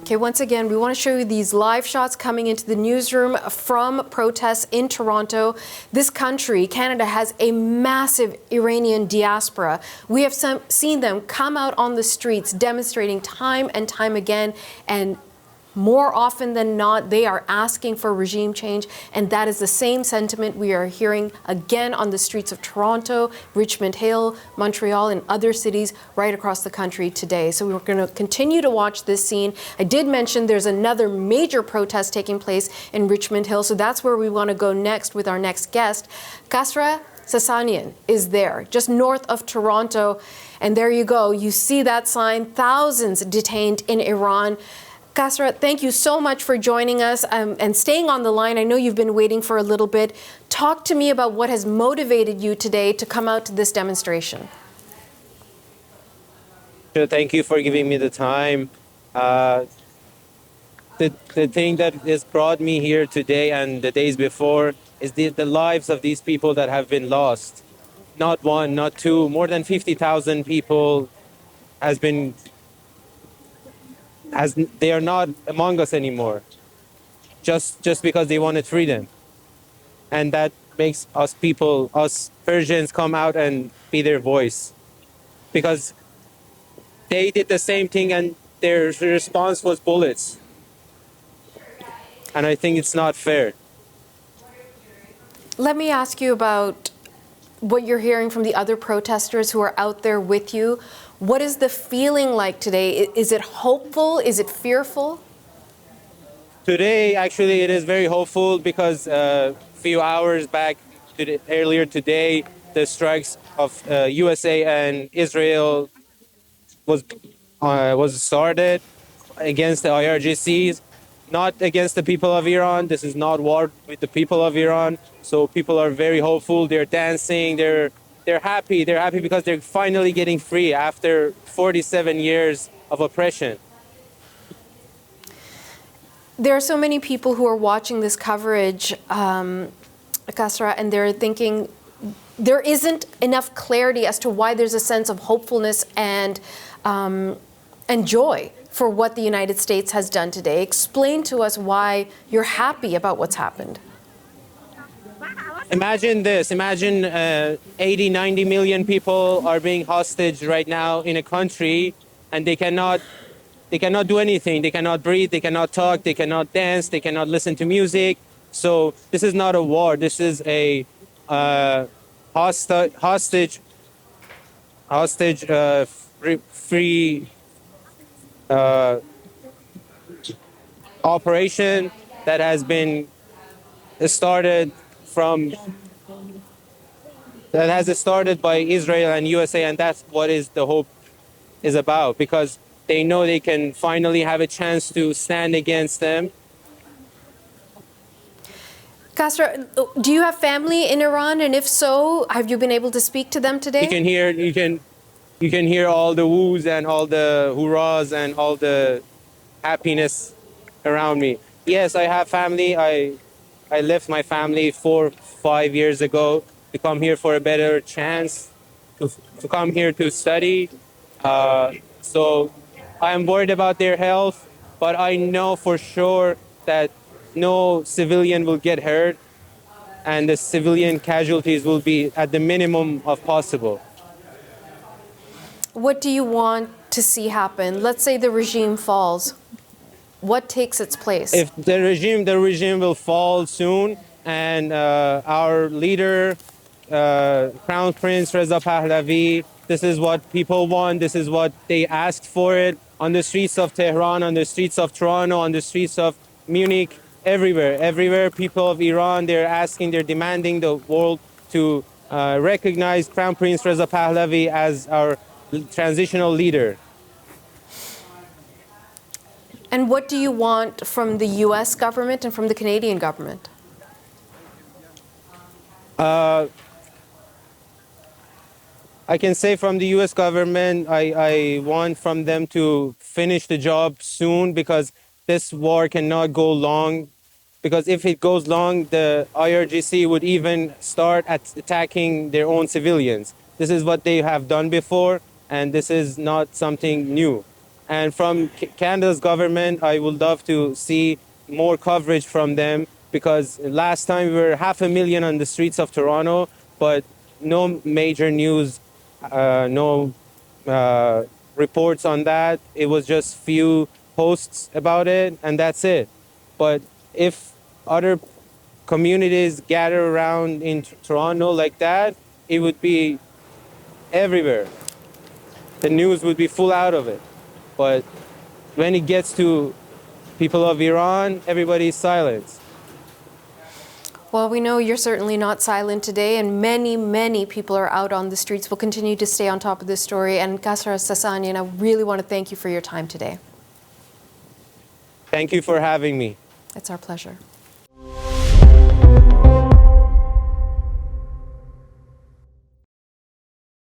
Okay, once again, we want to show you these live shots coming into the newsroom from protests in Toronto. This country, Canada, has a massive Iranian diaspora. We have seen them come out on the streets demonstrating time and time again, and more often than not, they are asking for regime change, and that is the same sentiment we are hearing again on the streets of Toronto, Richmond Hill, Montreal, and other cities right across the country today. So we're going to continue to watch this scene. I did mention there's another major protest taking place in Richmond Hill, so that's where we want to go next with our next guest. Kasra Sasanian is there, just north of Toronto, and there you go. You see that sign, thousands detained in Iran. Kasra, thank you so much for joining us and staying on the line. I know you've been waiting for a little bit. Talk to me about what has motivated you today to come out to this demonstration. Thank you for giving me the time. The thing that has brought me here today and the days before is the lives of these people that have been lost. Not one, not two, more than 50,000 people they are not among us anymore, just because they wanted freedom. And that makes us Persians, come out and be their voice. Because they did the same thing and their response was bullets. And I think it's not fair. Let me ask you about what you're hearing from the other protesters who are out there with you. What is the feeling like today? Is it hopeful? Is it fearful? Today, actually, it is very hopeful because a few hours back, earlier today, the strikes of USA and Israel was started against the IRGCs, not against the people of Iran. This is not war with the people of Iran. So people are very hopeful. They're dancing. They're happy. They're happy because they're finally getting free after 47 years of oppression. There are so many people who are watching this coverage, Kasra, and they're thinking there isn't enough clarity as to why there's a sense of hopefulness and joy for what the United States has done today. Explain to us why you're happy about what's happened. Imagine this. Imagine 80, 90 million people are being hostage right now in a country, and they cannot do anything. They cannot breathe. They cannot talk. They cannot dance. They cannot listen to music. So this is not a war. This is a hostage free operation that has been started by Israel and USA, and that's what the hope is about, because they know they can finally have a chance to stand against them. Kasra, do you have family in Iran, and if so, have you been able to speak to them today? You can hear all the woos and all the hurrahs and all the happiness around me. Yes, I have family. I left my family 4 or 5 years ago to come here for a better chance, to come here to study. So I'm worried about their health, but I know for sure that no civilian will get hurt, and the civilian casualties will be at the minimum of possible. What do you want to see happen? Let's say the regime falls. What takes its place? If the regime will fall soon, and our leader, Crown Prince Reza Pahlavi, this is what people want. This is what they asked for it on the streets of Tehran, on the streets of Toronto, on the streets of Munich, everywhere. People of Iran, they're demanding the world to recognize Crown Prince Reza Pahlavi as our transitional leader. And what do you want from the U.S. government and from the Canadian government? I can say from the U.S. government, I want from them to finish the job soon, because this war cannot go long. Because if it goes long, the IRGC would even start attacking their own civilians. This is what they have done before, and this is not something new. And from Canada's government, I would love to see more coverage from them, because last time we were 500,000 on the streets of Toronto, but no major news, no reports on that. It was just few posts about it, and that's it. But if other communities gather around in Toronto like that, it would be everywhere. The news would be full out of it. But when it gets to people of Iran, everybody's silent. Well, we know you're certainly not silent today, and many, many people are out on the streets. We'll continue to stay on top of this story. And Kasra Sasanian, I really want to thank you for your time today. Thank you for having me. It's our pleasure.